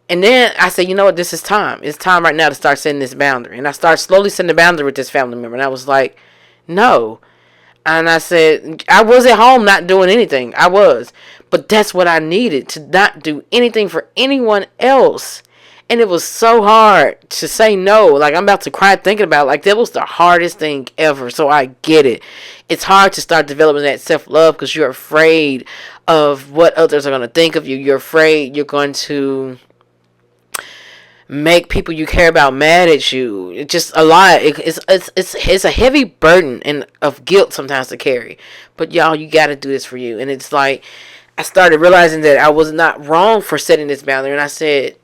And then I said, you know what, this is time. It's time right now to start setting this boundary. And I started slowly setting the boundary with this family member. And I was like, no. And I said, I was at home not doing anything. I was. But that's what I needed, to not do anything for anyone else. And it was so hard to say no. Like, I'm about to cry thinking about it. Like, that was the hardest thing ever. So I get it. It's hard to start developing that self-love because you're afraid of what others are going to think of you. You're afraid you're going to make people you care about mad at you. It's just a lot. It's a heavy burden and of guilt sometimes to carry. But y'all, you got to do this for you. And it's like, I started realizing that I was not wrong for setting this boundary. And I said,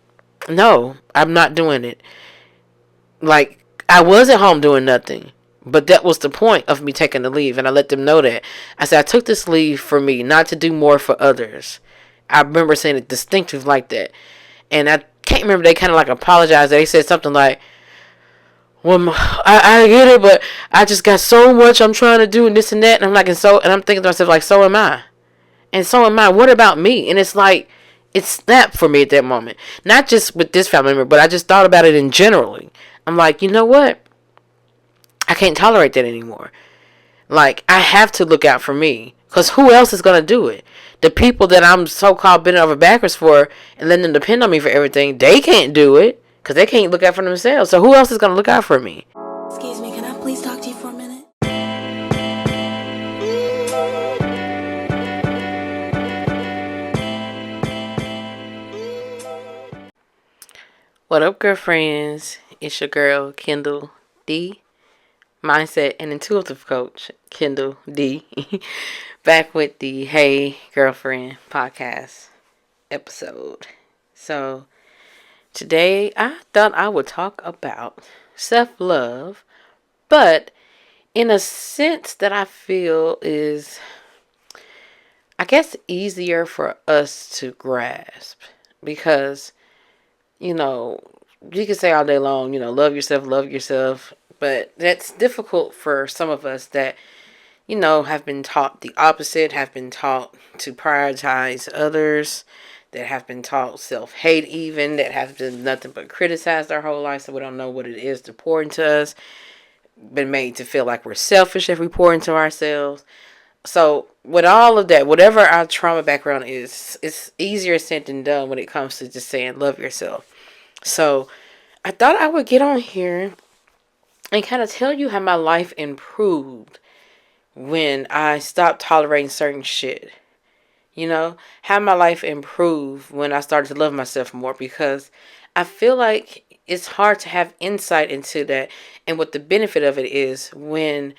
no, I'm not doing it. Like, I was at home doing nothing. But that was the point of me taking the leave. And I let them know that. I said, I took this leave for me, not to do more for others. I remember saying it distinctive like that. And I can't remember, they kind of like apologized. They said something like, well, I get it, but I just got so much I'm trying to do and this and that. And I'm like, and I'm thinking to myself, like, so am I. And so am I. What about me? And it's like, it snapped for me at that moment. Not just with this family member, but I just thought about it in generally. I'm like, you know what? I can't tolerate that anymore. Like, I have to look out for me. Because who else is going to do it? The people that I'm so-called bending over backwards for and letting them depend on me for everything, they can't do it. Because they can't look out for themselves. So who else is going to look out for me? Excuse me, can I please talk to you for a minute? What up, girlfriends? It's your girl, Kendall D. Mindset and intuitive coach, Kendall D. Back with the Hey Girlfriend podcast episode. So, today I thought I would talk about self-love, but in a sense that I feel is, I guess, easier for us to grasp. Because, you can say all day long, love yourself. But that's difficult for some of us that, have been taught the opposite, have been taught to prioritize others, that have been taught self-hate even, that have been nothing but criticized our whole life, so we don't know what it is to pour into us, been made to feel like we're selfish if we pour into ourselves. So with all of that, whatever our trauma background is, it's easier said than done when it comes to just saying love yourself. So I thought I would get on here and kind of tell you how my life improved when I stopped tolerating certain shit. How my life improved when I started to love myself more, because I feel like it's hard to have insight into that and what the benefit of it is when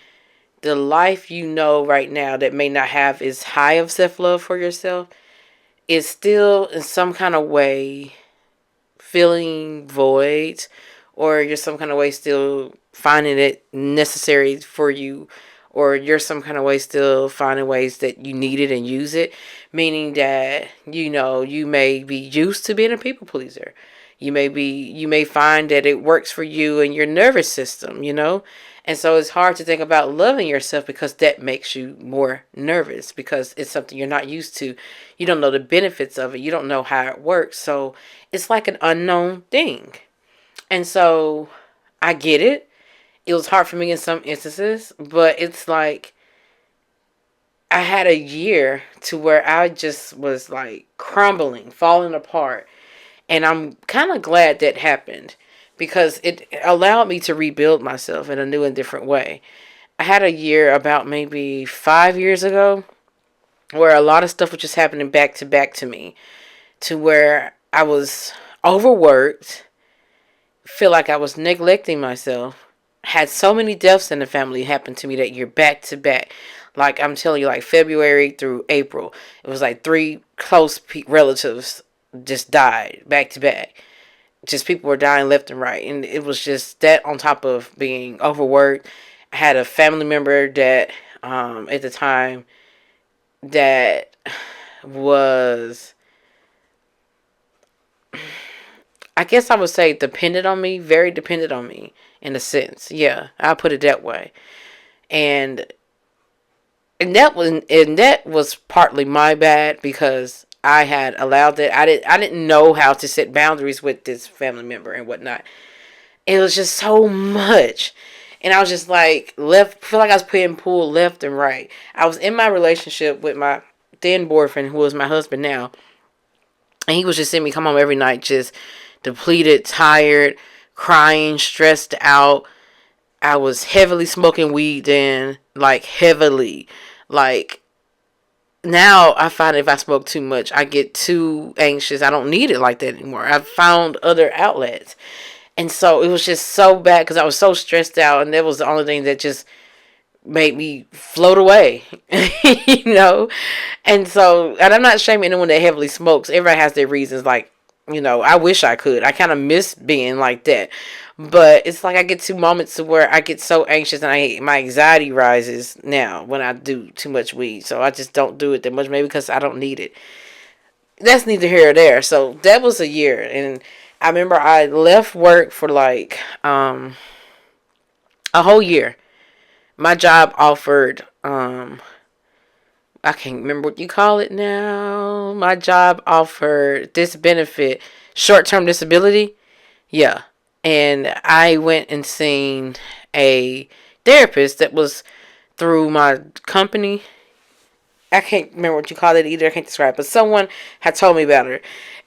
the life right now that may not have as high of self-love for yourself is still in some kind of way feeling void, or you're some kind of way still finding it necessary for you, or you're some kind of way still finding ways that you need it and use it, meaning that, you may be used to being a people pleaser. You may find that it works for you and your nervous system, and so it's hard to think about loving yourself because that makes you more nervous, because it's something you're not used to. You don't know the benefits of it. You don't know how it works. So it's like an unknown thing. And so I get it. It was hard for me in some instances, but it's like I had a year to where I just was like crumbling, falling apart. And I'm kind of glad that happened, because it allowed me to rebuild myself in a new and different way. I had a year about maybe 5 years ago where a lot of stuff was just happening back to back to me, to where I was overworked, feel like I was neglecting myself, had so many deaths in the family happen to me that year back to back. Like, I'm telling you, like February through April, it was like 3 close relatives just died back to back. Just people were dying left and right. And it was just that on top of being overworked. I had a family member that, at the time, that was, I guess I would say, dependent on me, very dependent on me in a sense. Yeah, I'll put it that way. And that was partly my bad, because I had allowed that. I didn't know how to set boundaries with this family member and whatnot. It was just so much. And I was just like feel like I was being pulled left and right. I was in my relationship with my then boyfriend, who was my husband now, and he was just seeing me come home every night just depleted, tired, crying, stressed out. I was heavily smoking weed then, like heavily. Like now I find if I smoke too much, I get too anxious. I don't need it like that anymore. I've found other outlets. And so it was just so bad because I was so stressed out, and that was the only thing that just made me float away, you know? And so, and I'm not shaming anyone that heavily smokes. Everybody has their reasons. Like, I wish I could. I kind of miss being like that. But it's like I get to moments to where I get so anxious and my anxiety rises now when I do too much weed. So I just don't do it that much, maybe because I don't need it. That's neither here or there. So that was a year. And I remember I left work for like a whole year. My job offered I can't remember what you call it now. My job offered this benefit, short-term disability. Yeah. And I went and seen a therapist that was through my company. I can't remember what you call it either. I can't describe it. But someone had told me about her.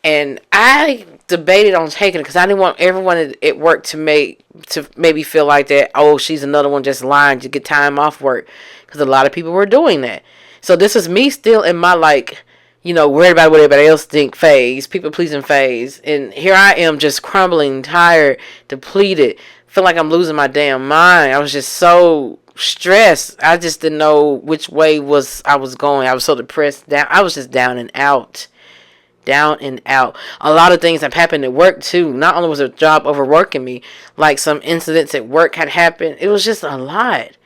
And I debated on taking it because I didn't want everyone at work to maybe feel like that. Oh, she's another one just lying to get time off work, because a lot of people were doing that. So this is me still in my worried about what everybody else think phase, people pleasing phase, and here I am just crumbling, tired, depleted, feel like I'm losing my damn mind. I was just so stressed. I just didn't know which way I was going. I was so depressed. I was just down and out. Down and out. A lot of things have happened at work too. Not only was a job overworking me, like some incidents at work had happened. It was just a lot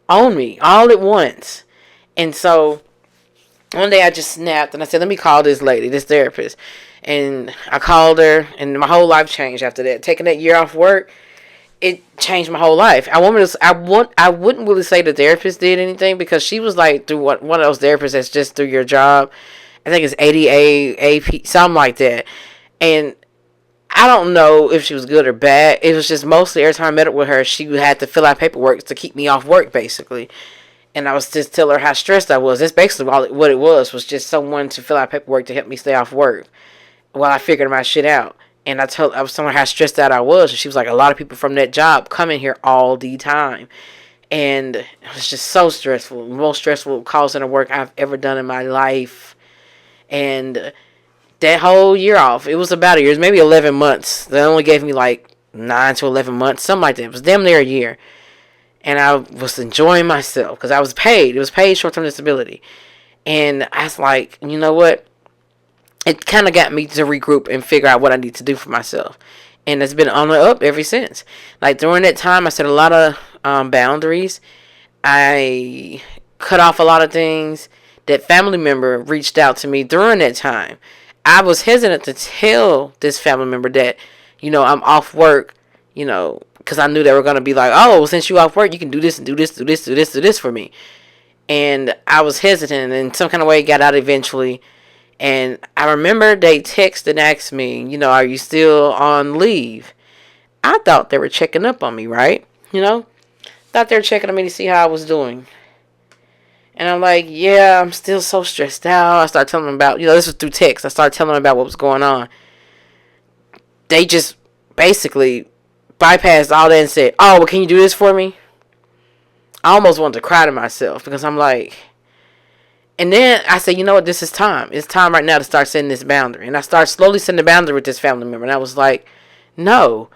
on me all at once. And so one day I just snapped and I said, let me call this lady, this therapist. And I called her, and my whole life changed after that. Taking that year off work, it changed my whole life. I wouldn't really say the therapist did anything, because she was like through one of those therapists that's just through your job. I think it's ADA, AP, something like that. And I don't know if she was good or bad. It was just mostly every time I met up with her, she had to fill out paperwork to keep me off work, basically. And I was just telling her how stressed I was. That's basically what it was just someone to fill out paperwork to help me stay off work while I figured my shit out. And I was telling her how stressed out I was. And she was like, a lot of people from that job come in here all the time. And it was just so stressful. The most stressful call center work I've ever done in my life. And that whole year off, it was about a year. It was maybe 11 months. They only gave me like 9 to 11 months, something like that. It was damn near a year. And I was enjoying myself because I was paid. It was paid short-term disability. And I was like, you know what? It kind of got me to regroup and figure out what I need to do for myself. And it's been on the up ever since. Like during that time, I set a lot of boundaries. I cut off a lot of things. That family member reached out to me during that time. I was hesitant to tell this family member that, I'm off work, because I knew they were going to be like, oh, well, since you off work, you can do this and do this, do this, do this, do this for me. And I was hesitant, and some kind of way it got out eventually. And I remember they texted and asked me, are you still on leave? I thought they were checking up on me, right? Thought they were checking on me to see how I was doing. And I'm like, yeah, I'm still so stressed out. I started telling them about, this was through text. I started telling them about what was going on. They just basically bypassed all that and said, oh, well, can you do this for me? I almost wanted to cry to myself because I'm like, and then I said, you know what, this is time. It's time right now to start setting this boundary. And I started slowly setting the boundary with this family member. And I was like, no.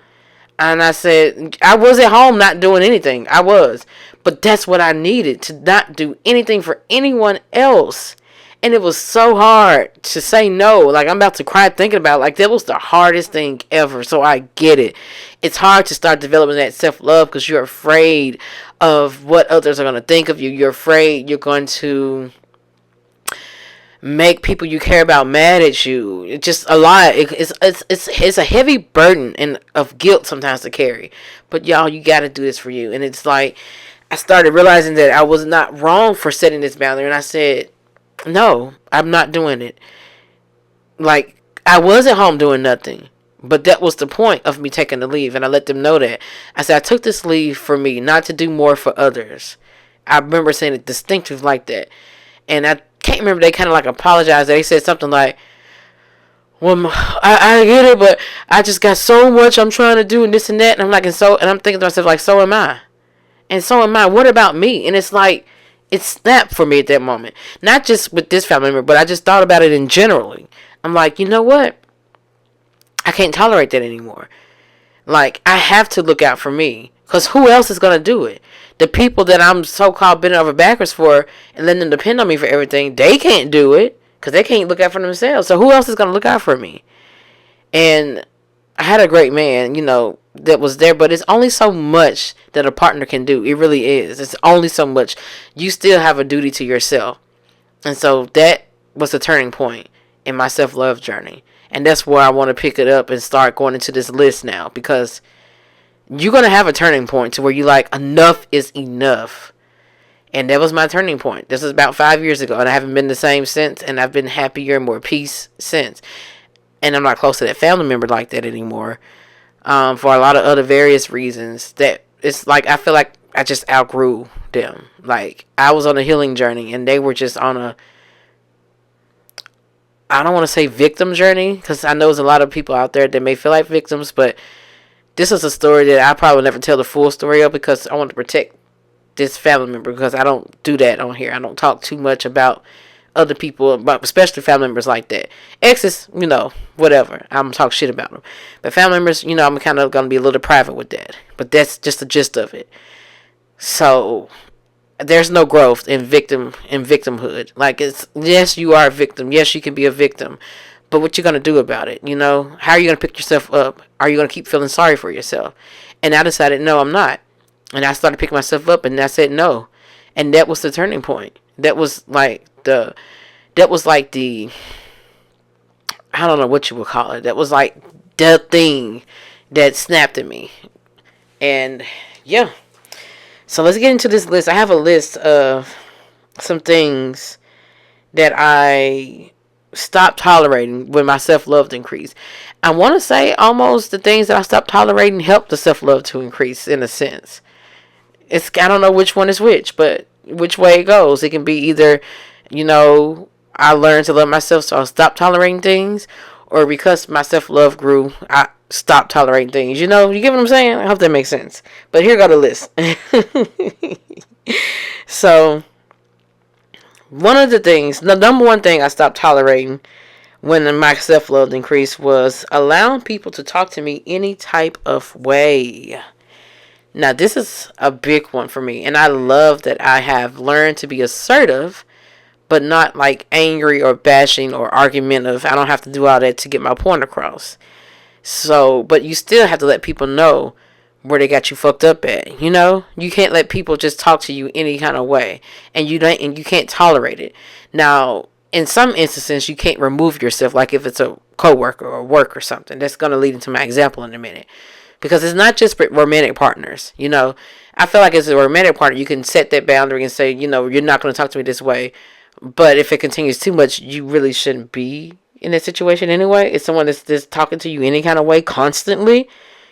And I said, I was at home not doing anything. I was. But that's what I needed, to not do anything for anyone else. And it was so hard to say no. Like, I'm about to cry thinking about it. Like, that was the hardest thing ever. So I get it. It's hard to start developing that self-love because you're afraid of what others are going to think of you. You're afraid you're going to make people you care about mad at you. It's just a lot. It's a heavy burden and of guilt sometimes to carry. But y'all, you got to do this for you. And it's like, I started realizing that I was not wrong for setting this boundary. And I said, no, I'm not doing it. Like, I was at home doing nothing. But that was the point of me taking the leave. And I let them know that. I said, I took this leave for me, not to do more for others. I remember saying it distinctive like that. And I can't remember, they kind of like apologized. They said something like, well, I get it, but I just got so much I'm trying to do and this and that. And I'm like, and I'm thinking to myself, like, so am I. And so am I. What about me? And it's like, it snapped for me at that moment. Not just with this family member, but I just thought about it in generally. I'm like, you know what? I can't tolerate that anymore. Like, I have to look out for me. Because who else is going to do it? The people that I'm so-called bending over backwards for and letting them depend on me for everything, they can't do it. Because they can't look out for themselves. So who else is going to look out for me? And I had a great man, that was there. But it's only so much that a partner can do. It really is. It's only so much. You still have a duty to yourself. And so that was the turning point in my self-love journey. And that's where I want to pick it up and start going into this list now. Because you're going to have a turning point to where you like, enough is enough. And that was my turning point. This was about 5 years ago. And I haven't been the same since. And I've been happier and more peace since. And I'm not close to that family member like that anymore. For a lot of other various reasons. That it's like, I feel like I just outgrew them. Like, I was on a healing journey. And they were just on a, I don't want to say victim journey. Because I know there's a lot of people out there that may feel like victims. But this is a story that I probably never tell the full story of. Because I want to protect this family member, because I don't do that on here. I don't talk too much about other people, but especially family members like that. Exes, whatever. I'm gonna talk shit about them. But family members, I'm kind of gonna be a little private with that. But that's just the gist of it. So there's no growth in victimhood. Like, it's, yes, you are a victim. Yes, you can be a victim. But what you gonna do about it? How are you gonna pick yourself up? Are you gonna keep feeling sorry for yourself? And I decided, no, I'm not. And I started picking myself up, and I said no. And that was the turning point. That was like the, I don't know what you would call it. That was like the thing that snapped at me. And yeah. So let's get into this list. I have a list of some things that I stopped tolerating when my self-love increased. I want to say almost the things that I stopped tolerating helped the self-love to increase in a sense. I don't know which one is which, but which way it goes. It can be either, I learned to love myself, so I stopped tolerating things, or because my self-love grew, I stopped tolerating things. You get what I'm saying? I hope that makes sense. But here go the list. So, one of the things, the number one thing I stopped tolerating when my self-love increased was allowing people to talk to me any type of way. Now, this is a big one for me, and I love that I have learned to be assertive, but not like angry or bashing or argumentative. I don't have to do all that to get my point across. So, but you still have to let people know where they got you fucked up at. You can't let people just talk to you any kind of way, and you can't tolerate it. Now, in some instances, you can't remove yourself, like if it's a coworker or work or something. That's going to lead into my example in a minute. Because it's not just romantic partners, I feel like as a romantic partner, you can set that boundary and say, you're not going to talk to me this way. But if it continues too much, you really shouldn't be in that situation anyway. It's someone that's just talking to you any kind of way constantly.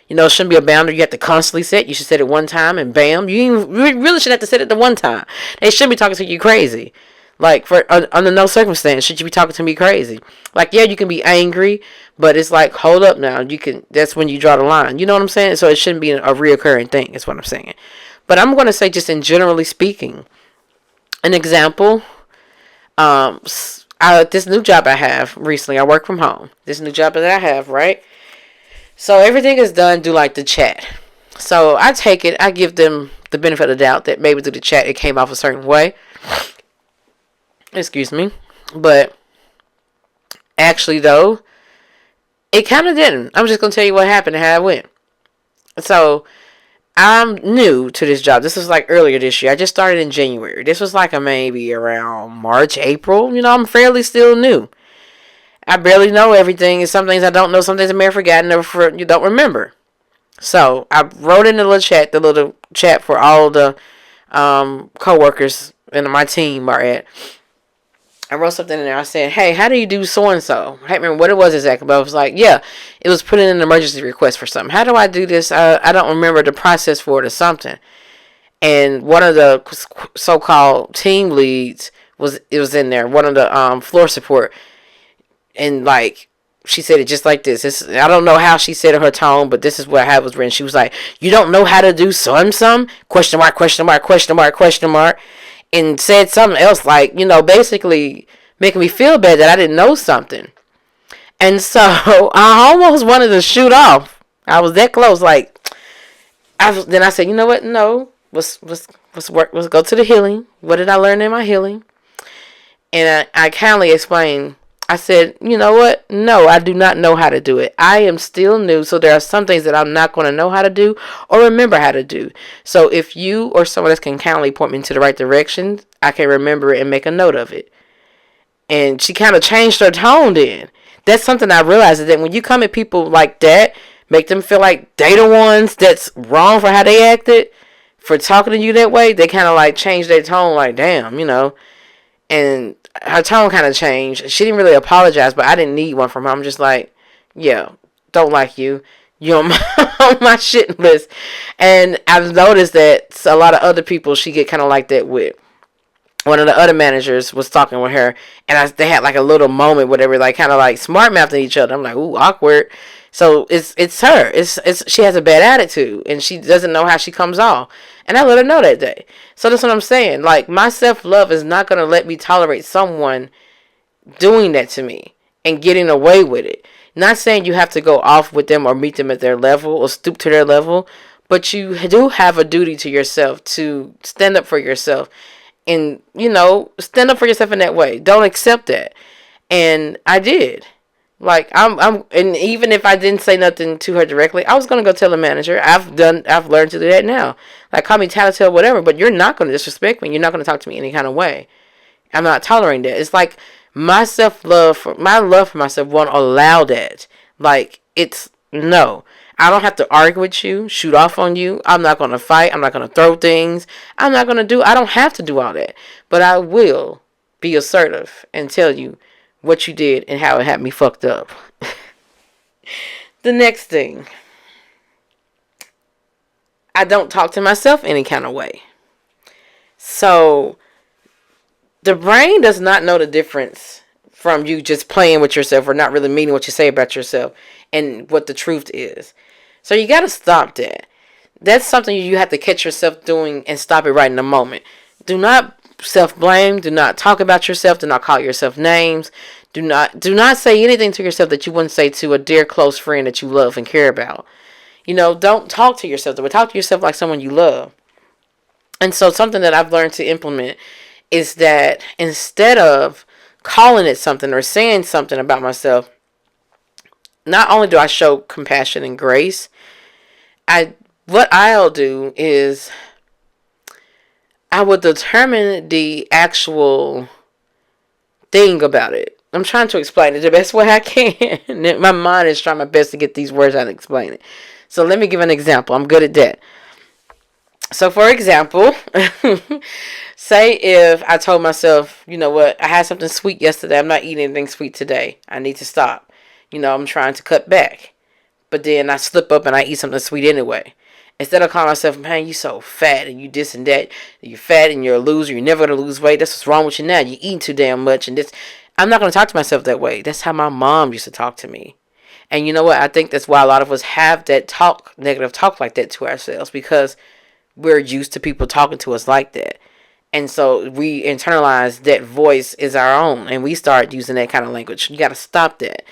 It shouldn't be a boundary you have to constantly set. You should set it one time and bam. You really should have to set it the one time. They shouldn't be talking to you crazy. Like, under no circumstance should you be talking to me crazy. Like, yeah, you can be angry, but it's like, hold up now. That's when you draw the line. You know what I'm saying? So it shouldn't be a reoccurring thing, is what I'm saying. But I'm going to say, just in generally speaking, an example, this new job I have recently, I work from home. This new job that I have, right? So everything is done through like the chat. So I take it, I give them the benefit of the doubt that maybe through the chat it came off a certain way. Excuse me. But actually, though, it kind of didn't. I'm just going to tell you what happened and how it went. So, I'm new to this job. This was like earlier this year. I just started in January. This was like maybe around March, April. I'm fairly still new. I barely know everything. And some things I don't know. Some things I may have forgotten or you don't remember. So, I wrote in the little chat for all the co-workers and my team are at. I wrote something in there. I said, hey, how do you do so and so? I can't remember what it was exactly, but I was like, yeah, it was putting in an emergency request for something. How do I do this? I don't remember the process for it or something. And one of the so-called team leads was in there. One of the floor support, and like she said it just like this. I don't know how she said it, her tone, but this is what I had was written. She was like, "You don't know how to do some question mark question mark question mark question mark," and said something else like, basically making me feel bad that I didn't know something. And so I almost wanted to shoot off. I was that close. Like then I said, you know what? No, let's work. Let's go to the healing. What did I learn in my healing? And I kindly explained. I said, you know what? No, I do not know how to do it. I am still new, so there are some things that I'm not going to know how to do or remember how to do. So if you or someone else can kindly point me into the right direction, I can remember it and make a note of it. And she kind of changed her tone then. That's something I realized, is that when you come at people like that, make them feel like they the ones that's wrong for how they acted, for talking to you that way, they kind of like change their tone, like, damn, and her tone kind of changed. She didn't really apologize, but I didn't need one from her. I'm just like, yeah, don't like you. You're on on my shit list. And I've noticed that a lot of other people she get kind of like that with. One of the other managers was talking with her, and they had like a little moment where they were like kind of like smart mouthing each other. I'm like, ooh, awkward. So it's her. It's she has a bad attitude, and she doesn't know how she comes off. And I let her know that day. So that's what I'm saying. Like, my self love is not gonna let me tolerate someone doing that to me and getting away with it. Not saying you have to go off with them or meet them at their level or stoop to their level, but you do have a duty to yourself to stand up for yourself and, stand up for yourself in that way. Don't accept that. And I did. Like, and even if I didn't say nothing to her directly, I was gonna go tell the manager. I've learned to do that now. Like, call me tattletale, whatever, but you're not gonna disrespect me. You're not gonna talk to me any kind of way. I'm not tolerating that. It's like my love for myself won't allow that. Like, it's no. I don't have to argue with you, shoot off on you. I'm not gonna fight. I'm not gonna throw things. I don't have to do all that. But I will be assertive and tell you what you did and how it had me fucked up. The next thing, I don't talk to myself any kind of way. So the brain does not know the difference from you just playing with yourself or not really meaning what you say about yourself and what the truth is. So you got to stop that. That's something you have to catch yourself doing and stop it right in the moment. Do not self-blame. Do not talk about yourself. Do not call yourself names. Do not say anything to yourself that you wouldn't say to a dear close friend that you love and care about. Don't talk to yourself. But talk to yourself like someone you love. And so something that I've learned to implement is that instead of calling it something or saying something about myself, not only do I show compassion and grace, what I'll do is I will determine the actual thing about it. I'm trying to explain it the best way I can. My mind is trying my best to get these words out and explain it. So let me give an example. I'm good at that. So for example, say if I told myself, you know what, I had something sweet yesterday. I'm not eating anything sweet today. I need to stop. I'm trying to cut back. But then I slip up and I eat something sweet anyway. Instead of calling myself, man, you so fat and you this and that. You're fat and you're a loser. You're never going to lose weight. That's what's wrong with you now. You're eating too damn much. And this, I'm not going to talk to myself that way. That's how my mom used to talk to me. And you know what? I think that's why a lot of us have that negative talk like that to ourselves. Because we're used to people talking to us like that. And so we internalize that voice is our own. And we start using that kind of language. You got to stop that.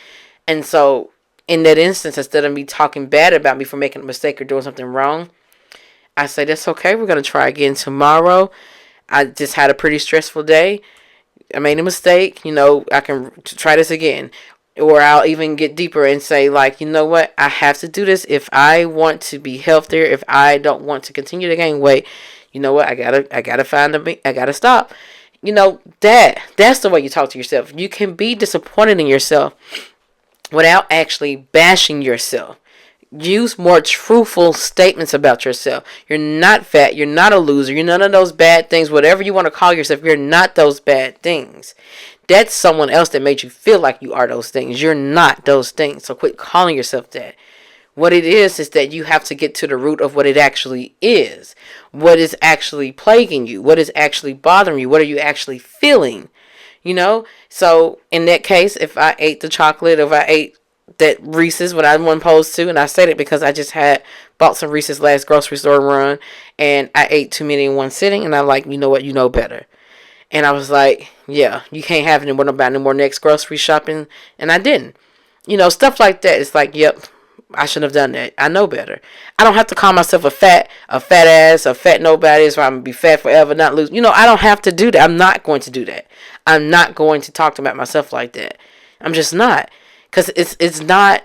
And so in that instance, instead of me talking bad about me for making a mistake or doing something wrong, I say, that's okay. We're going to try again tomorrow. I just had a pretty stressful day. I made a mistake. I can try this again. Or I'll even get deeper and say, like, you know what? I have to do this if I want to be healthier. If I don't want to continue to gain weight, you know what? I gotta stop. That's the way you talk to yourself. You can be disappointed in yourself without actually bashing yourself. Use more truthful statements about yourself. You're not fat. You're not a loser. You're none of those bad things. Whatever you want to call yourself, you're not those bad things. That's someone else that made you feel like you are those things. You're not those things. So quit calling yourself that. What it is that you have to get to the root of what it actually is. What is actually plaguing you? What is actually bothering you? What are you actually feeling? You know? So in that case, if I ate the chocolate, if I ate that Reese's when I wasn't supposed to, and I said it because I just had bought some Reese's last grocery store run, and I ate too many in one sitting, and I'm like, you know what, you know better. And I was like, yeah, you can't have any more about no more next grocery shopping, and I didn't. You know, stuff like that. It's like, yep, I shouldn't have done that. I know better. I don't have to call myself a fat ass, a fat nobody, so I'm gonna be fat forever, not lose. You know, I don't have to do that. I'm not going to do that. I'm not going to talk about myself like that. I'm just not, because it's not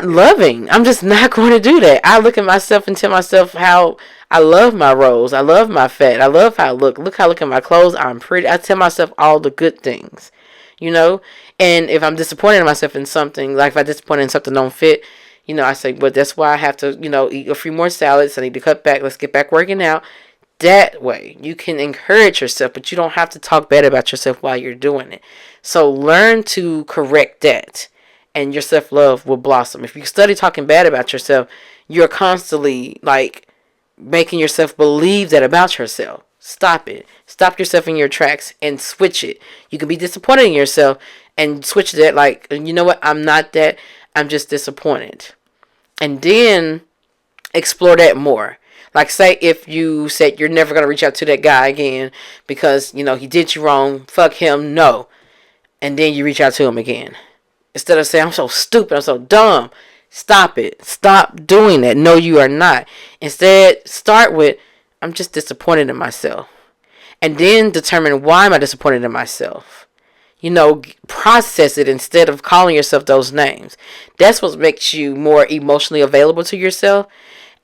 loving. I'm just not going to do that. I look at myself and tell myself how I love my rolls. I love my fat. I love how I look. Look how I look at my clothes. I'm pretty. I tell myself all the good things, you know. And if I'm disappointed in myself in something, like if I disappointed in something don't fit, you know, I say, but that's why I have to, you know, eat a few more salads. I need to cut back. Let's get back working out. That way, you can encourage yourself, but you don't have to talk bad about yourself while you're doing it. So learn to correct that, and your self-love will blossom. If you study talking bad about yourself, you're constantly like making yourself believe that about yourself. Stop it. Stop yourself in your tracks and switch it. You can be disappointed in yourself and switch that, like, you know what, I'm not that, I'm just disappointed. And then explore that more. Like, say if you said you're never going to reach out to that guy again because, you know, he did you wrong, fuck him, no. And then you reach out to him again. Instead of saying, I'm so stupid, I'm so dumb. Stop it. Stop doing that. No, you are not. Instead, start with, I'm just disappointed in myself. And then determine, why am I disappointed in myself? You know, process it instead of calling yourself those names. That's what makes you more emotionally available to yourself.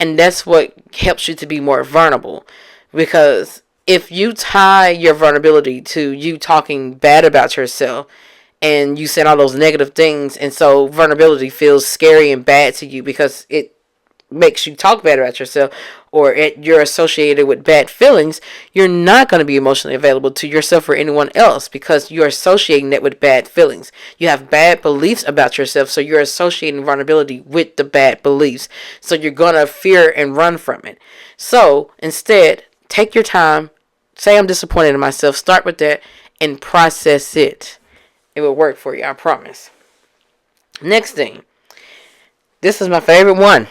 And that's what helps you to be more vulnerable. Because if you tie your vulnerability to you talking bad about yourself, and you said all those negative things, and so vulnerability feels scary and bad to you because it makes you talk bad about yourself, or you're associated with bad feelings, you're not going to be emotionally available to yourself or anyone else because you're associating that with bad feelings. You have bad beliefs about yourself, so you're associating vulnerability with the bad beliefs. So you're going to fear and run from it. So instead, take your time, say I'm disappointed in myself, start with that, and process it. It will work for you, I promise. Next thing. This is my favorite one.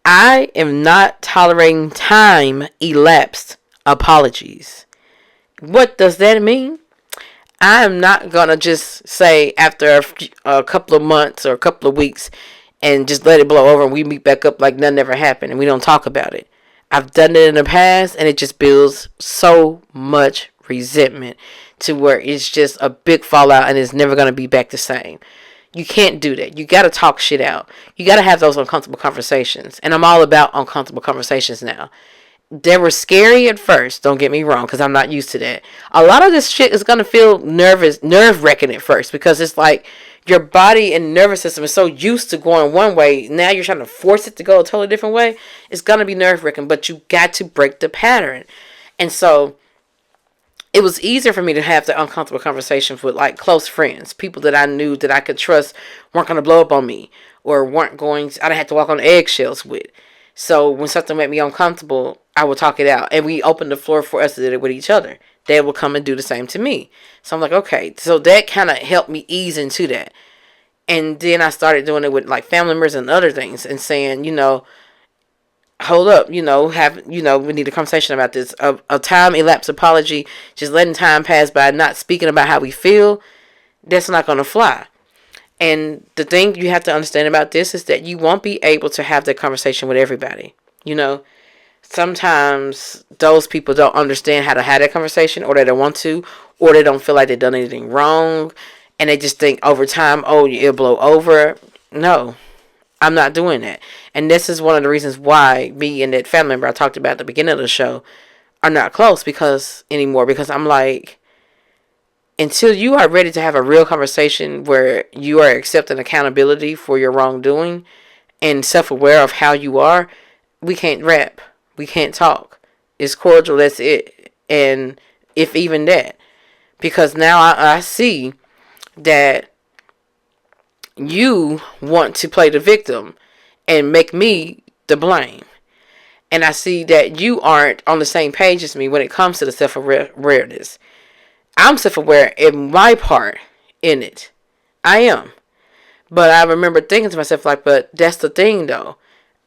I am not tolerating time elapsed apologies. What does that mean? I am not going to just say after a couple of months or a couple of weeks and just let it blow over and we meet back up like nothing ever happened and we don't talk about it. I've done it in the past and it just builds so much resentment to where it's just a big fallout and it's never going to be back the same. You can't do that. You got to talk shit out. You got to have those uncomfortable conversations. And I'm all about uncomfortable conversations now. They were scary at first, don't get me wrong, because I'm not used to that. A lot of this shit is going to feel nerve-wracking at first because it's like your body and nervous system is so used to going one way. Now you're trying to force it to go a totally different way. It's going to be nerve-wracking, but you got to break the pattern. And so it was easier for me to have the uncomfortable conversations with like close friends, people that I knew that I could trust weren't going to blow up on me or weren't going to, I didn't have to walk on eggshells with. So when something made me uncomfortable, I would talk it out. And we opened the floor for us to do it with each other. They would come and do the same to me. So I'm like, okay. So that kind of helped me ease into that. And then I started doing it with like family members and other things and saying, you know, hold up, we need a conversation about this. A time elapsed apology, just letting time pass by, not speaking about how we feel, that's not going to fly. And the thing you have to understand about this is that you won't be able to have that conversation with everybody. You know, sometimes those people don't understand how to have that conversation, or they don't want to, or they don't feel like they've done anything wrong, and they just think over time, oh, it'll blow over. No, I'm not doing that. And this is one of the reasons why me and that family member I talked about at the beginning of the show are not close anymore. Because I'm like, until you are ready to have a real conversation where you are accepting accountability for your wrongdoing and self-aware of how you are, we can't rap. We can't talk. It's cordial. That's it. And if even that. Because now I see that you want to play the victim and make me the blame. And I see that you aren't on the same page as me when it comes to the self-awareness. I'm self-aware in my part in it. I am. But I remember thinking to myself, like, but that's the thing, though.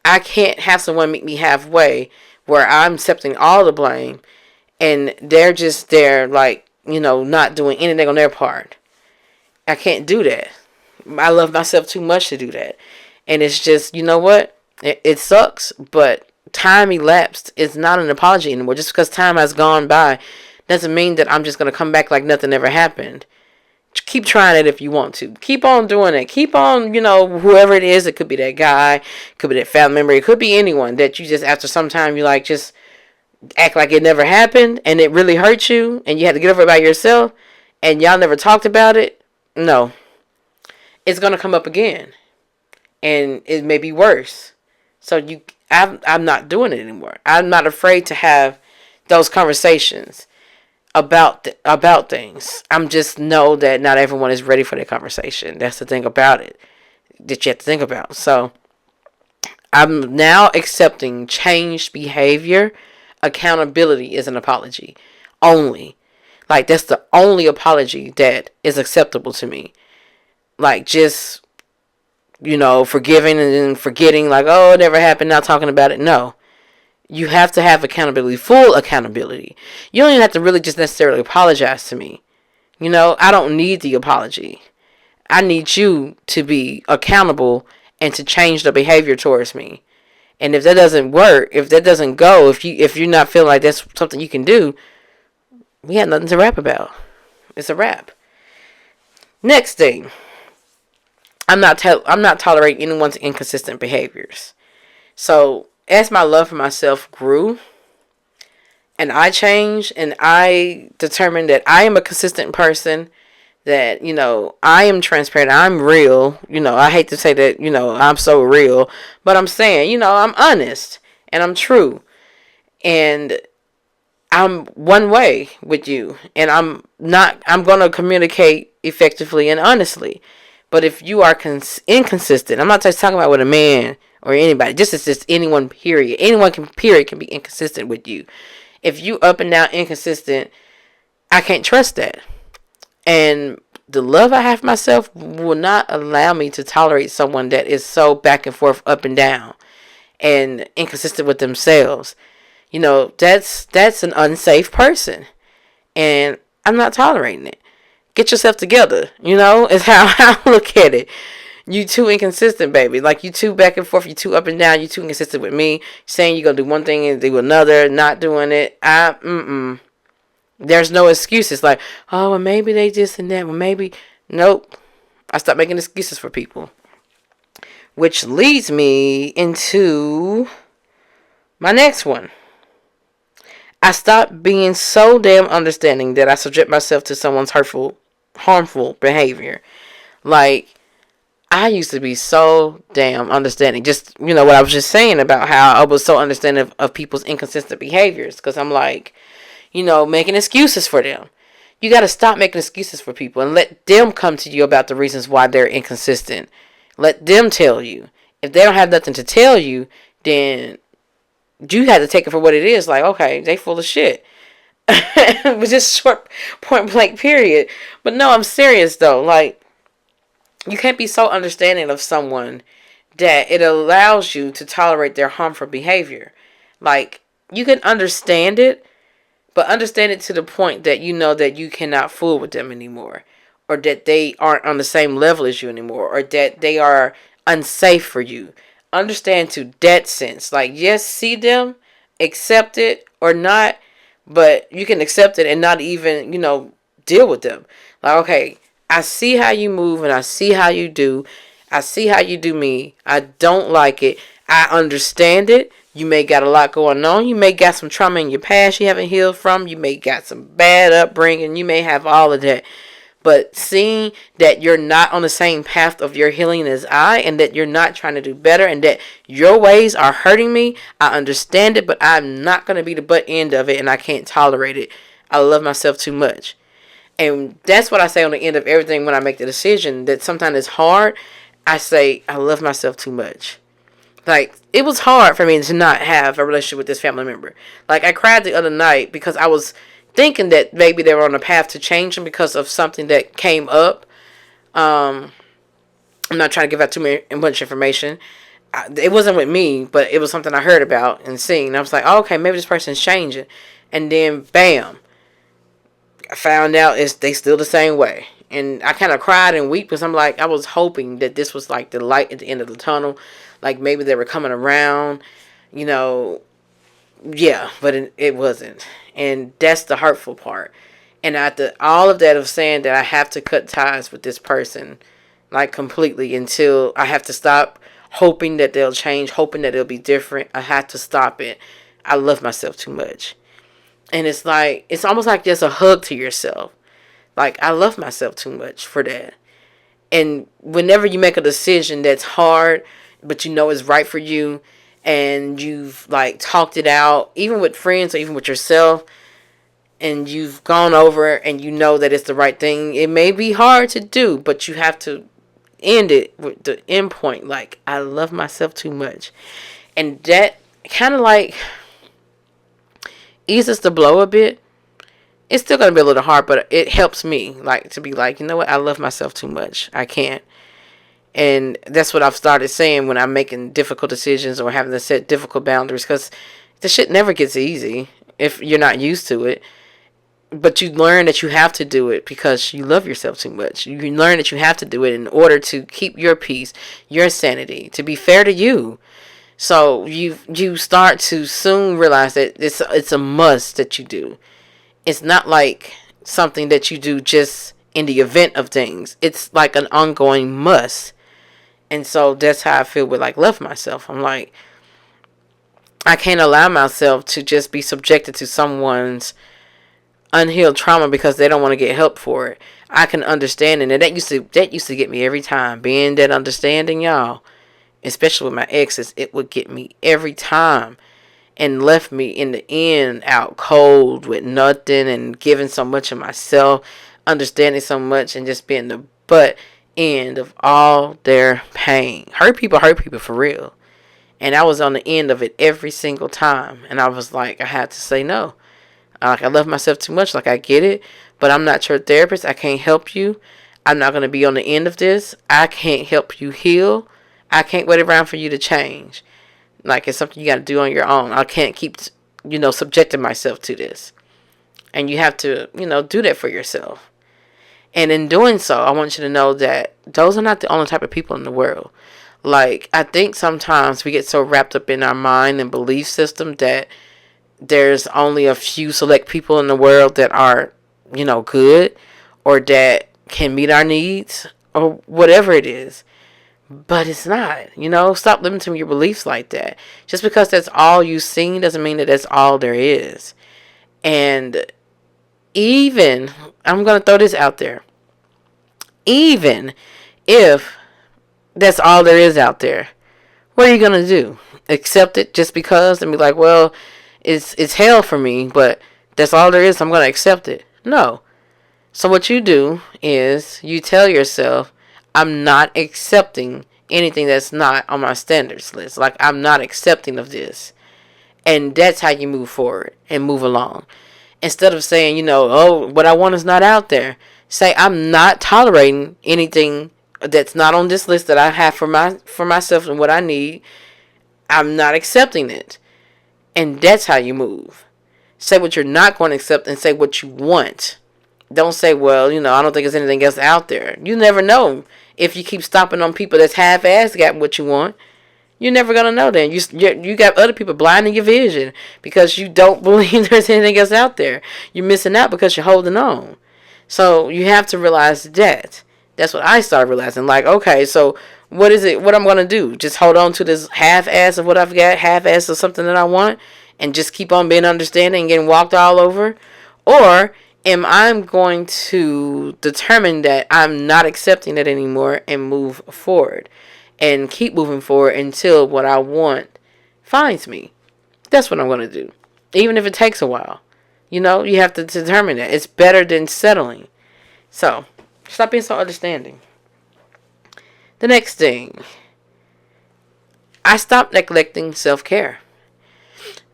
I can't have someone meet me halfway where I'm accepting all the blame and they're just there, like, not doing anything on their part. I can't do that. I love myself too much to do that. And it's just, you know what? It sucks, but time elapsed. It's not an apology anymore. Just because time has gone by doesn't mean that I'm just going to come back like nothing ever happened. Keep trying it if you want to. Keep on doing it. Keep on, whoever it is. It could be that guy. It could be that family member. It could be anyone that you just, after some time, you like just act like it never happened and it really hurt you and you had to get over it by yourself and y'all never talked about it. No. It's going to come up again. And it may be worse. So I'm not doing it anymore. I'm not afraid to have those conversations about things. I'm just know that not everyone is ready for that conversation. That's the thing about it that you have to think about. So I'm now accepting changed behavior. Accountability is an apology only. Like, that's the only apology that is acceptable to me. Like, just forgiving and then forgetting, like, oh, it never happened, not talking about it. No. You have to have accountability, full accountability. You don't even have to really just necessarily apologize to me. I don't need the apology. I need you to be accountable and to change the behavior towards me. And if that doesn't work, if that doesn't go, if you're not feeling like that's something you can do, we have nothing to rap about. It's a wrap. Next thing. I'm not tolerating anyone's inconsistent behaviors. So as my love for myself grew and I changed and I determined that I am a consistent person, that, I am transparent, I'm real. I hate to say that, I'm so real, but I'm saying, I'm honest and I'm true. And I'm one way with you. And I'm going to communicate effectively and honestly. But if you are inconsistent, I'm not just talking about with a man or anybody. Just it's just anyone, period. Anyone can be inconsistent with you. If you up and down inconsistent, I can't trust that. And the love I have for myself will not allow me to tolerate someone that is so back and forth, up and down, and inconsistent with themselves. That's an unsafe person. And I'm not tolerating it. Get yourself together, is how I look at it. You too inconsistent, baby. Like, you too back and forth, you too up and down, you too inconsistent with me, saying you're going to do one thing and do another, not doing it. There's no excuses like, oh, well, maybe they just and that. Well, maybe. Nope. I stopped making excuses for people. Which leads me into my next one. I stopped being so damn understanding that I subject myself to someone's harmful behavior. Like, I used to be so damn understanding. Just, what I was just saying about how I was so understanding of people's inconsistent behaviors. Because I'm like, making excuses for them. You got to stop making excuses for people and let them come to you about the reasons why they're inconsistent. Let them tell you. If they don't have nothing to tell you, then you have to take it for what it is. Like, okay, they full of shit. It was just short, point blank, period. But no, I'm serious though. Like, you can't be so understanding of someone that it allows you to tolerate their harmful behavior. Like, you can understand it, but understand it to the point that you know that you cannot fool with them anymore. Or that they aren't on the same level as you anymore. Or that they are unsafe for you. Understand to that sense. Like, yes, see them, accept it or not, but you can accept it and not even, deal with them. Like, okay, I see how you move and I see how you do. I see how you do me. I don't like it. I understand it. You may got a lot going on. You may got some trauma in your past you haven't healed from. You may got some bad upbringing. You may have all of that. But seeing that you're not on the same path of your healing as I, and that you're not trying to do better, and that your ways are hurting me, I understand it, but I'm not going to be the butt end of it, and I can't tolerate it. I love myself too much. And that's what I say on the end of everything when I make the decision that sometimes it's hard. I say, I love myself too much. Like, it was hard for me to not have a relationship with this family member. Like, I cried the other night because I was thinking that maybe they were on a path to change them because of something that came up. I'm not trying to give out too much information. It wasn't with me, but it was something I heard about and seen. I was like, oh, okay, maybe this person's changing. And then, bam, I found out they still the same way. And I kind of cried and wept because I'm like, I was hoping that this was like the light at the end of the tunnel. Like maybe they were coming around, you know. Yeah, but it wasn't. And that's the hurtful part. And after all of that of saying that I have to cut ties with this person, like completely, until I have to stop hoping that they'll change, hoping that it'll be different. I have to stop it. I love myself too much. And it's like, it's almost like just a hug to yourself. Like, I love myself too much for that. And whenever you make a decision that's hard, but you know it's right for you, and you've like talked it out, even with friends or even with yourself, and you've gone over and you know that it's the right thing, it may be hard to do, but you have to end it with the end point. Like, I love myself too much. And that kind of like eases the blow a bit. It's still going to be a little hard, but it helps me like to be like, you know what, I love myself too much. I can't. And that's what I've started saying when I'm making difficult decisions or having to set difficult boundaries, because the shit never gets easy if you're not used to it. But you learn that you have to do it because you love yourself too much. You learn that you have to do it in order to keep your peace, your sanity, to be fair to you. So you start to soon realize that it's a must that you do. It's not like something that you do just in the event of things. It's like an ongoing must. And so that's how I feel with like love myself. I'm like, I can't allow myself to just be subjected to someone's unhealed trauma because they don't want to get help for it. I can understand it. And that used to get me every time. Being that understanding, y'all, especially with my exes, it would get me every time. And left me in the end out cold with nothing and giving so much of myself, understanding so much, and just being the butt end of all their pain. Hurt people for real. And I was on the end of it every single time. And I was like, I had to say no. Like, I love myself too much. Like, I get it, but I'm not your therapist. I can't help you. I'm not going to be on the end of this. I can't help you heal. I can't wait around for you to change. Like, it's something you got to do on your own. I can't keep, subjecting myself to this. And you have to, do that for yourself. And in doing so, I want you to know that those are not the only type of people in the world. Like, I think sometimes we get so wrapped up in our mind and belief system that there's only a few select people in the world that are, good, or that can meet our needs, or whatever it is. But it's not, stop limiting your beliefs like that. Just because that's all you've seen doesn't mean that that's all there is. And even, I'm going to throw this out there, even if that's all there is out there, what are you going to do? Accept it just because and be like, well, it's hell for me, but that's all there is, I'm going to accept it? No. So what you do is you tell yourself, I'm not accepting anything that's not on my standards list. Like, I'm not accepting of this. And that's how you move forward and move along. Instead of saying, oh, what I want is not out there. Say, I'm not tolerating anything that's not on this list that I have for myself and what I need. I'm not accepting it. And that's how you move. Say what you're not going to accept and say what you want. Don't say, well, I don't think there's anything else out there. You never know. If you keep stopping on people that's half-assed got what you want, you're never going to know then. You got other people blinding your vision because you don't believe there's anything else out there. You're missing out because you're holding on. So you have to realize that. That's what I started realizing. Like, okay, so what is it? What I'm going to do? Just hold on to this half-ass of what I've got, half-ass of something that I want, and just keep on being understanding and getting walked all over? Or am I going to determine that I'm not accepting it anymore and move forward and keep moving forward until what I want finds me? That's what I'm going to do. Even if it takes a while. You have to determine that. It's better than settling. So, stop being so understanding. The next thing, I stopped neglecting self-care.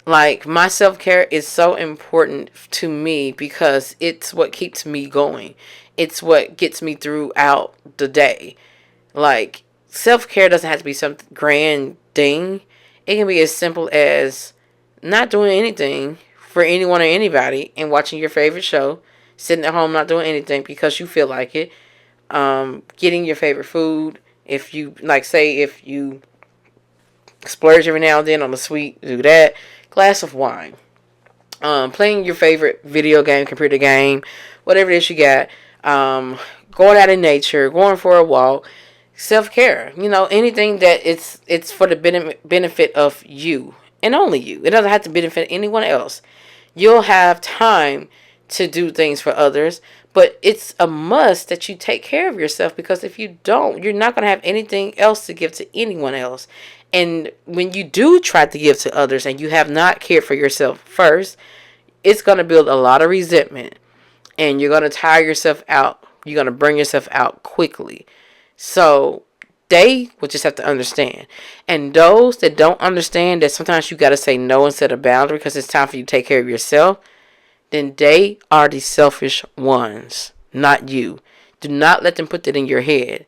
Like, my self-care is so important to me because it's what keeps me going. It's what gets me throughout the day. Like, self-care doesn't have to be some grand thing. It can be as simple as not doing anything for anyone or anybody and watching your favorite show, sitting at home not doing anything because you feel like it, getting your favorite food. If you, like, say, if you splurge every now and then on a sweet, do that. Glass of wine. Playing your favorite video game, computer game, whatever it is you got. Going out in nature, going for a walk. Self-care. Anything that it's for the benefit of you and only you. It doesn't have to benefit anyone else. You'll have time to do things for others, but it's a must that you take care of yourself, because if you don't, you're not going to have anything else to give to anyone else. And when you do try to give to others and you have not cared for yourself first, it's going to build a lot of resentment, and you're going to tire yourself out. You're going to burn yourself out quickly. So they will just have to understand. And those that don't understand that sometimes you got to say no and set a boundary because it's time for you to take care of yourself, then they are the selfish ones, not you. Do not let them put that in your head.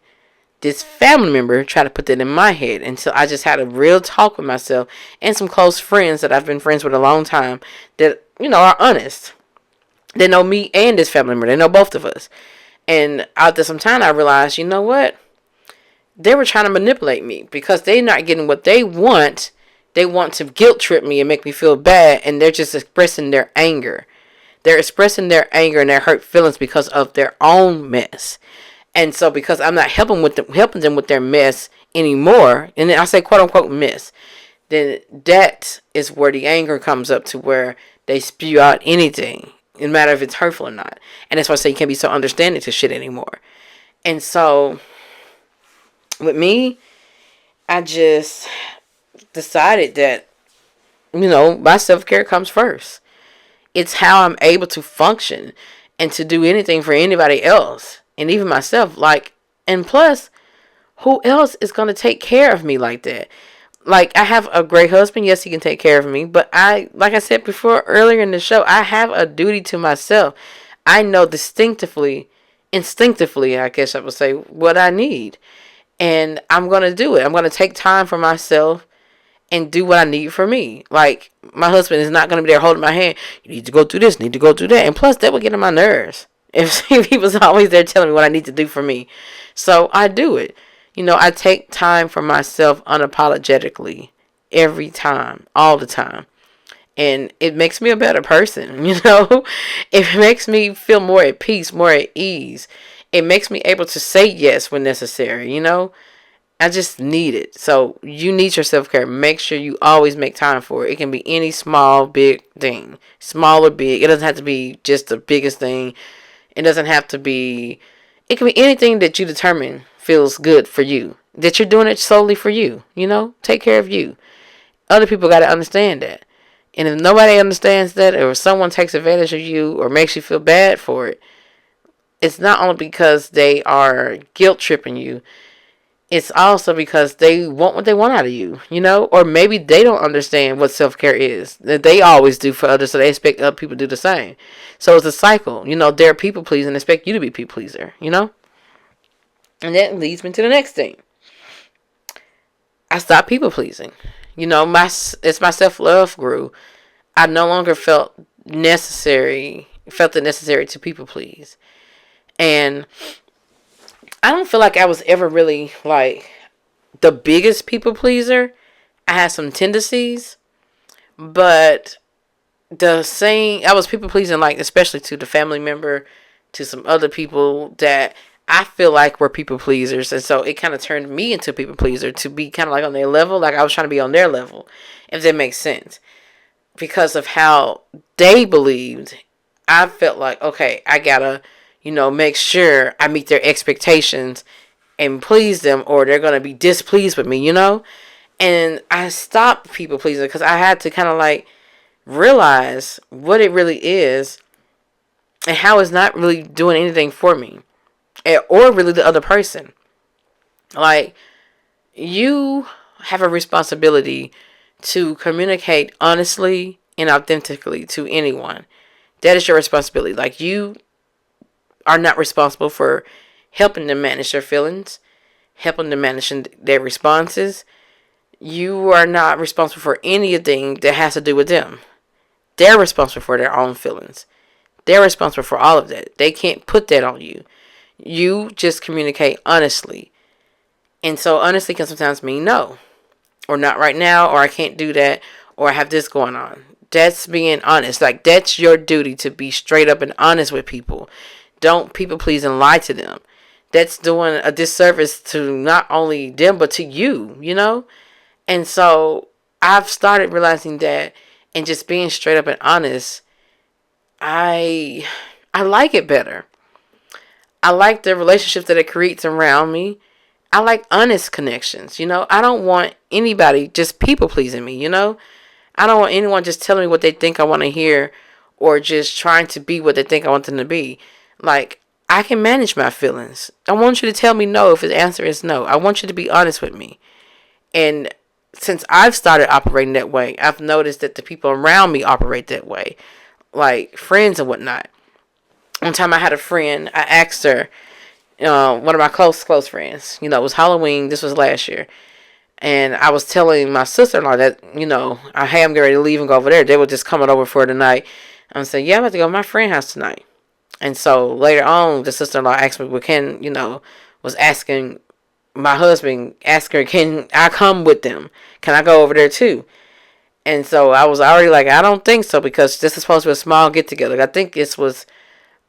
This family member tried to put that in my head. And so I just had a real talk with myself and some close friends that I've been friends with a long time that, are honest. They know me and this family member. They know both of us. And after some time, I realized, you know what? They were trying to manipulate me because they're not getting what they want. They want to guilt trip me and make me feel bad. And they're just expressing their anger. They're expressing their anger and their hurt feelings because of their own mess. And so because I'm not helping them with their mess anymore, and then I say quote unquote mess, then that is where the anger comes up, to where they spew out anything, no matter if it's hurtful or not. And that's why I say you can't be so understanding to shit anymore. And so with me, I just decided that, my self-care comes first. It's how I'm able to function and to do anything for anybody else, and even myself. And plus, who else is going to take care of me like that? Like, I have a great husband. Yes, he can take care of me. But like I said before earlier in the show, I have a duty to myself. I know instinctively, I guess I would say, what I need. And I'm going to do it. I'm going to take time for myself and do what I need for me. Like, my husband is not going to be there holding my hand. You need to go through this, need to go through that. And plus, that would get on my nerves if he was always there telling me what I need to do for me. So I do it. I take time for myself unapologetically every time, all the time. And it makes me a better person, It makes me feel more at peace, more at ease. It makes me able to say yes when necessary, I just need it. So you need your self-care. Make sure you always make time for it. It can be any small, big thing. Small or big. It doesn't have to be just the biggest thing. It doesn't have to be... It can be anything that you determine feels good for you. That you're doing it solely for you. Take care of you. Other people got to understand that. And if nobody understands that, or if someone takes advantage of you or makes you feel bad for it, it's not only because they are guilt tripping you. It's also because they want what they want out of you, Or maybe they don't understand what self-care is. That they always do for others, so they expect other people to do the same. So it's a cycle. They're people pleasing and expect you to be people pleaser, And that leads me to the next thing. I stopped people pleasing. As my self-love grew, I no longer felt it necessary to people please. And I don't feel like I was ever really like the biggest people pleaser. I had some tendencies, but I was people pleasing, like, especially to the family member, to some other people that I feel like were people pleasers. And so it kind of turned me into a people pleaser, to be kind of like on their level. Like, I was trying to be on their level, if that makes sense. Because of how they believed, I felt like, okay, I gotta, make sure I meet their expectations and please them, or they're going to be displeased with me, And I stopped people pleasing because I had to kind of like realize what it really is and how it's not really doing anything for me or really the other person. Like, you have a responsibility to communicate honestly and authentically to anyone. That is your responsibility. Like, you are not responsible for helping them manage their feelings, helping them manage their responses. You are not responsible for anything that has to do with them. They're responsible for their own feelings. They're responsible for all of that. They can't put that on you. You just communicate honestly. And so honesty can sometimes mean no, or not right now, or I can't do that, or I have this going on. That's being honest. Like, that's your duty, to be straight up and honest with people. Don't people please and lie to them. That's doing a disservice to not only them, but to you, you know? And so I've started realizing that, and just being straight up and honest, I like it better. I like the relationships that it creates around me. I like honest connections, you know? I don't want anybody just people pleasing me, you know? I don't want anyone just telling me what they think I want to hear, or just trying to be what they think I want them to be. Like, I can manage my feelings. I want you to tell me no if the answer is no. I want you to be honest with me. And since I've started operating that way, I've noticed that the people around me operate that way, like friends and whatnot. One time I had a friend, I asked her, one of my close friends, it was Halloween, this was last year. And I was telling my sister-in-law that, hey, I'm getting ready to leave and go over there. They were just coming over for the night. I'm saying, yeah, I'm about to go to my friend's house tonight. And so later on, the sister-in-law asked me, was asking my husband, asking her, can I come with them? Can I go over there too? And so I was already like, I don't think so, because this is supposed to be a small get-together. I think this was,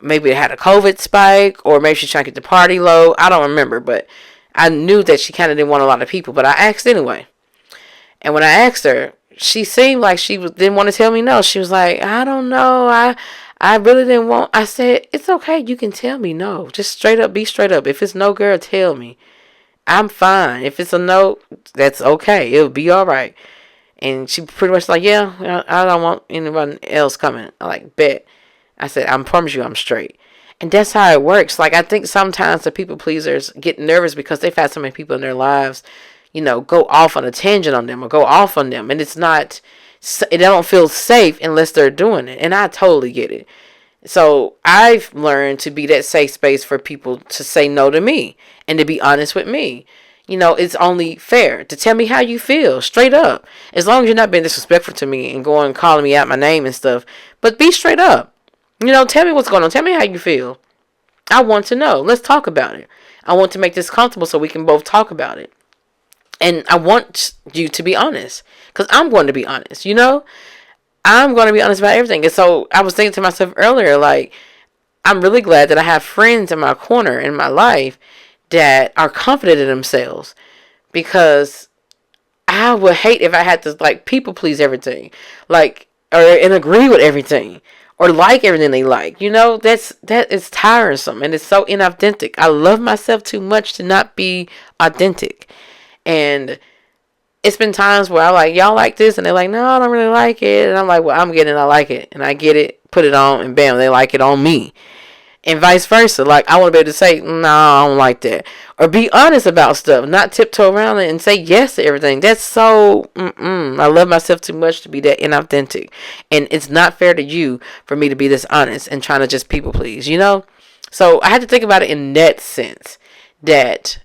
maybe it had a COVID spike, or maybe she's trying to get the party low. I don't remember, but I knew that she kind of didn't want a lot of people, but I asked anyway. And when I asked her, she seemed like she didn't want to tell me no. She was like, I don't know. I really didn't want. I said, it's okay. You can tell me no. Just straight up, be straight up. If it's no, girl, tell me. I'm fine. If it's a no, that's okay. It'll be all right. And she pretty much like, yeah, I don't want anyone else coming. I like, bet. I said, I promise you I'm straight. And that's how it works. Like, I think sometimes the people pleasers get nervous because they've had so many people in their lives, go off on a tangent on them or go off on them. And they don't feel safe unless they're doing it. And I totally get it. So I've learned to be that safe space for people to say no to me and to be honest with me. It's only fair to tell me how you feel straight up. As long as you're not being disrespectful to me and going calling me out my name and stuff. But be straight up. Tell me what's going on. Tell me how you feel. I want to know. Let's talk about it. I want to make this comfortable so we can both talk about it. And I want you to be honest. Because I'm going to be honest, I'm going to be honest about everything. And so I was thinking to myself earlier, like, I'm really glad that I have friends in my corner in my life that are confident in themselves. Because I would hate if I had to, like, people please everything. Like, and agree with everything. Or like everything they like. That is tiresome. And it's so inauthentic. I love myself too much to not be authentic. And it's been times where I'm like, y'all like this? And they're like, no, I don't really like it. And I'm like, well, I'm getting it. I like it. And I get it, put it on, and bam, they like it on me. And vice versa. Like, I want to be able to say, no, I don't like that. Or be honest about stuff. Not tiptoe around it and say yes to everything. That's so, I love myself too much to be that inauthentic. And it's not fair to you for me to be this honest and trying to just people please, So I had to think about it in that sense. That,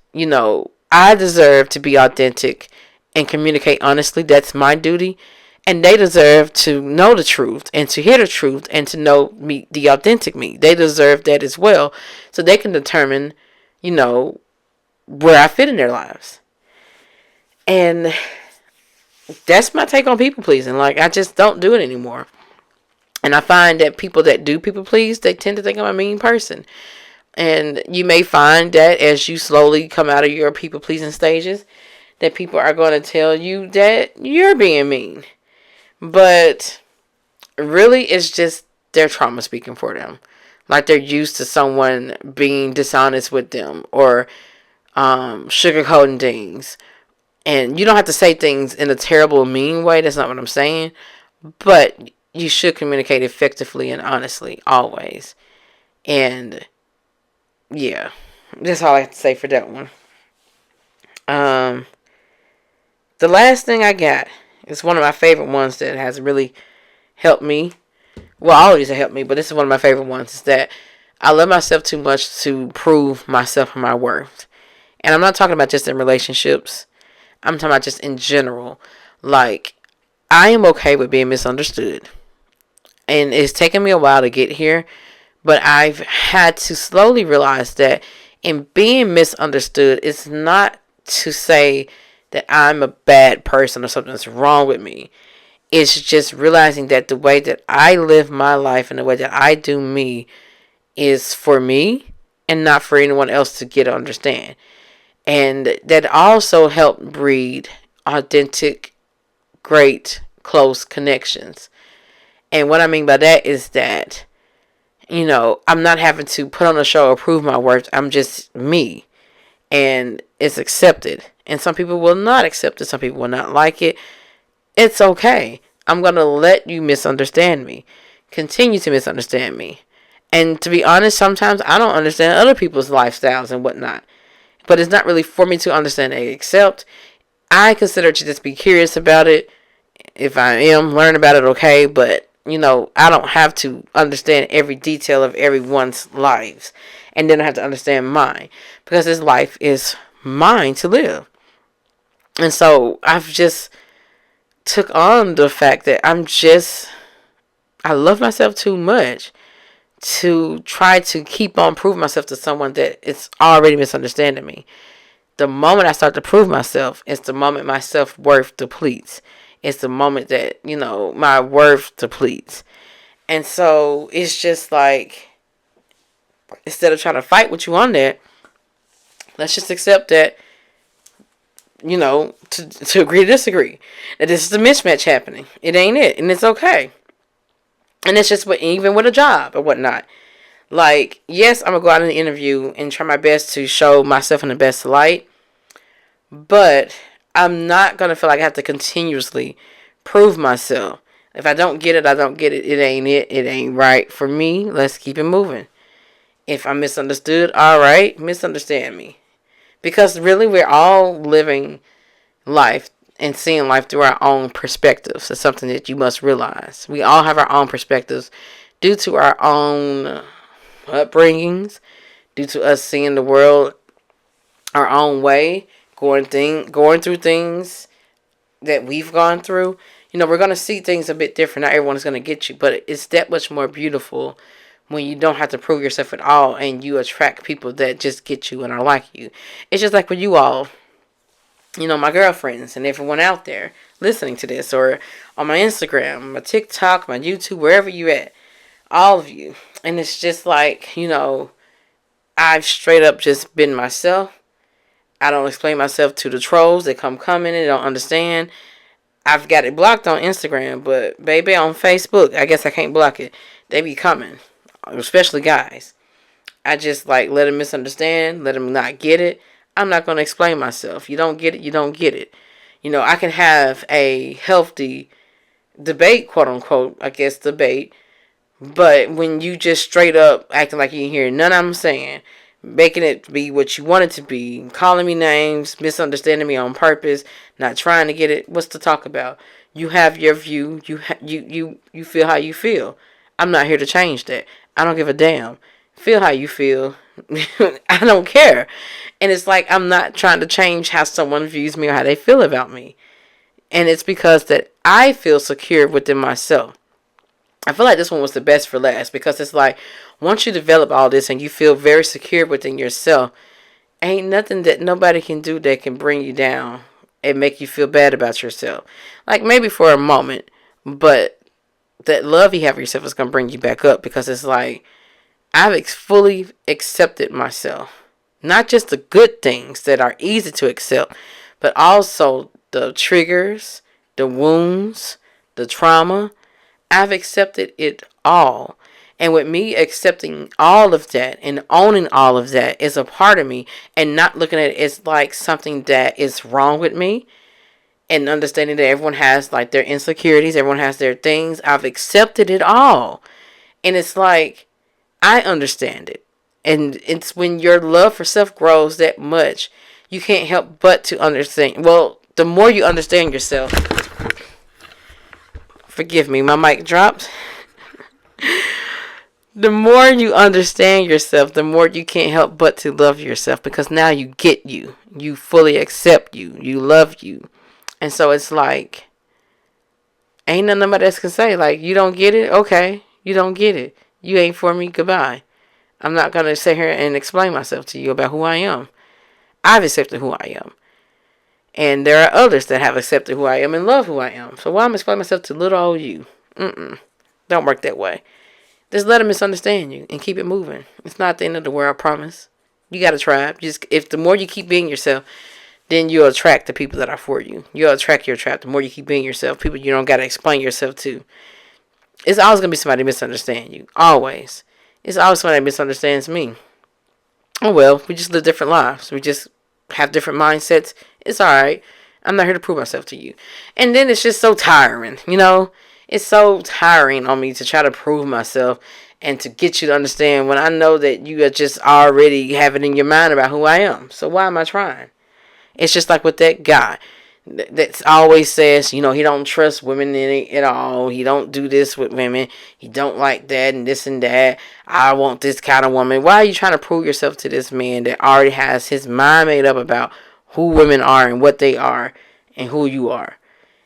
I deserve to be authentic and communicate honestly. That's my duty. And they deserve to know the truth and to hear the truth and to know me, the authentic me. They deserve that as well. So they can determine, where I fit in their lives. And that's my take on people pleasing. Like, I just don't do it anymore. And I find that people that do people please, they tend to think I'm a mean person. And you may find that as you slowly come out of your people pleasing stages, that people are going to tell you that you're being mean. But really, it's just their trauma speaking for them. Like, they're used to someone being dishonest with them or sugarcoating things. And you don't have to say things in a terrible, mean way. That's not what I'm saying. But you should communicate effectively and honestly, always. And yeah, that's all I have to say for that one. Um, the last thing I got is one of my favorite ones that has really helped me. Well, always helped me, but this is one of my favorite ones. Is that I love myself too much to prove myself and my worth. And I'm not talking about just in relationships. I'm talking about just in general. Like, I am okay with being misunderstood. And it's taken me a while to get here, but I've had to slowly realize that in being misunderstood, it's not to say that I'm a bad person or something's wrong with me. It's just realizing that the way that I live my life and the way that I do me is for me and not for anyone else to get to understand. And that also helped breed authentic, great, close connections. And what I mean by that is that, I'm not having to put on a show or prove my worth. I'm just me. And it's accepted. And some people will not accept it. Some people will not like it. It's okay. I'm going to let you misunderstand me. Continue to misunderstand me. And to be honest, sometimes I don't understand other people's lifestyles and whatnot. But it's not really for me to understand and accept. I consider to just be curious about it. If I am, learn about it, okay. But, I don't have to understand every detail of everyone's lives. And then I have to understand mine. Because this life is mine to live. And so I've just took on the fact that I love myself too much to try to keep on proving myself to someone that it's already misunderstanding me. The moment I start to prove myself, it's the moment my self-worth depletes. It's the moment that, my worth depletes. And so it's just like, instead of trying to fight with you on that, let's just accept that, to agree to disagree. That this is a mismatch happening. It ain't it. And it's okay. And it's just even with a job or whatnot. Like, yes, I'm going to go out in the interview and try my best to show myself in the best light. But I'm not going to feel like I have to continuously prove myself. If I don't get it, I don't get it. It ain't it. It ain't right for me. Let's keep it moving. If I'm misunderstood, all right, misunderstand me. Because really, we're all living life and seeing life through our own perspectives. It's something that you must realize. We all have our own perspectives due to our own upbringings, due to us seeing the world our own way, going through things that we've gone through. We're going to see things a bit different. Not everyone is going to get you, but it's that much more beautiful when you don't have to prove yourself at all and you attract people that just get you and are like you. It's just like with you all, my girlfriends and everyone out there listening to this, or on my Instagram, my TikTok, my YouTube, wherever you at, all of you. And it's just like, I've straight up just been myself. I don't explain myself to the trolls that come coming and don't understand. I've got it blocked on Instagram, but baby, on Facebook, I guess I can't block it. They be coming, especially guys. I just let them misunderstand, let them not get it. I'm not going to explain myself. You don't get it, you don't get it. I can have a healthy debate, quote unquote, I guess debate, but when you just straight up acting like you didn't hear none I'm saying, making it be what you want it to be, calling me names, misunderstanding me on purpose, not trying to get it, what's to talk about? You have your view, you feel how you feel. I'm not here to change that. I don't give a damn. Feel how you feel. I don't care. And it's like I'm not trying to change how someone views me or how they feel about me. And it's because that I feel secure within myself. I feel like this one was the best for last, because it's like once you develop all this and you feel very secure within yourself, ain't nothing that nobody can do that can bring you down and make you feel bad about yourself. Like maybe for a moment, but that love you have for yourself is going to bring you back up, because it's like I've fully accepted myself. Not just the good things that are easy to accept, but also the triggers, the wounds, the trauma. I've accepted it all. And with me accepting all of that and owning all of that is a part of me, and not looking at it as like something that is wrong with me, and understanding that everyone has like their insecurities, everyone has their things. I've accepted it all. And it's like, I understand it. And it's when your love for self grows that much, you can't help but to understand. Well, the more you understand yourself, forgive me, my mic dropped. The more you understand yourself, the more you can't help but to love yourself, because now you get you. You fully accept you. You love you. And so it's like, ain't nothing nobody else can say. Like, you don't get it? Okay. You don't get it. You ain't for me. Goodbye. I'm not going to sit here and explain myself to you about who I am. I've accepted who I am. And there are others that have accepted who I am and love who I am. So why am I explaining myself to little old you? Don't work that way. Just let them misunderstand you and keep it moving. It's not the end of the world, I promise. You got a tribe. Just if the more you keep being yourself, then you'll attract the people that are for you. You'll attract your tribe. The more you keep being yourself, people you don't got to explain yourself to. It's always going to be somebody misunderstand you. Always. It's always somebody that misunderstands me. Oh well, we just live different lives. We just have different mindsets. It's alright. I'm not here to prove myself to you. And then it's just so tiring, you know? It's so tiring on me to try to prove myself and to get you to understand when I know that you are just already have it in your mind about who I am. So why am I trying? It's just like with that guy that always says, you know, he don't trust women at all. He don't do this with women. He don't like that and this and that. I want this kind of woman. Why are you trying to prove yourself to this man that already has his mind made up about who women are and what they are and who you are?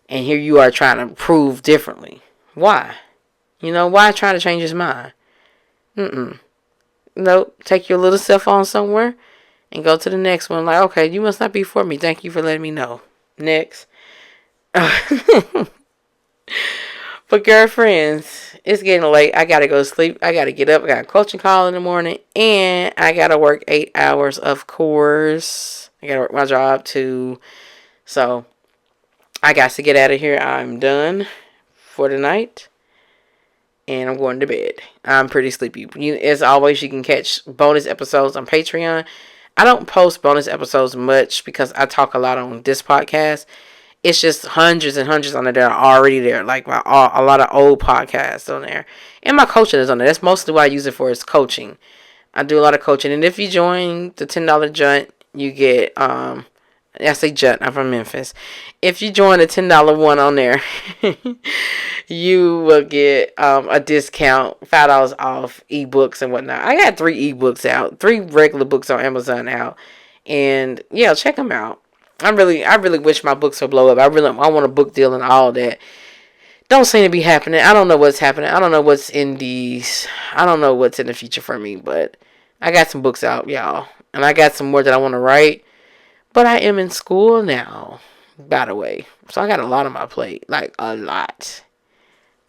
And here you are trying to prove differently. Why? You know, why try to change his mind? Nope. Take your little self on somewhere and go to the next one. Like, okay, you must not be for me. Thank you for letting me know. Next. But girlfriends, it's getting late. I gotta go to sleep. I gotta get up. I got a coaching call in the morning. And I gotta work 8 hours, of course. I gotta work my job too. So I got to get out of here. I'm done for the night. And I'm going to bed. I'm pretty sleepy. As always, you can catch bonus episodes on Patreon. I don't post bonus episodes much because I talk a lot on this podcast. It's just hundreds and hundreds on there that are already there. Like a lot of old podcasts on there. And my coaching is on there. That's mostly what I use it for, is coaching. I do a lot of coaching. And if you join the $10 Junt, you get I say Junt, I'm from Memphis. If you join the $10 one on there, you will get a discount, $5 off ebooks and whatnot. I got 3 ebooks out, 3 regular books on Amazon out, and yeah, check them out. I really wish my books would blow up. I want a book deal and all that. Don't seem to be happening. I don't know what's happening. I don't know what's in these. I don't know what's in the future for me, but I got some books out, y'all, and I got some more that I want to write. But I am in school now, by the way. So I got a lot on my plate. Like, a lot.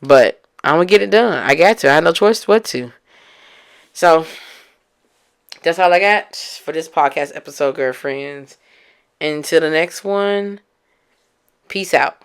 But I'm going to get it done. I got to. I had no choice but to. So, that's all I got for this podcast episode, girlfriends. Until the next one, peace out.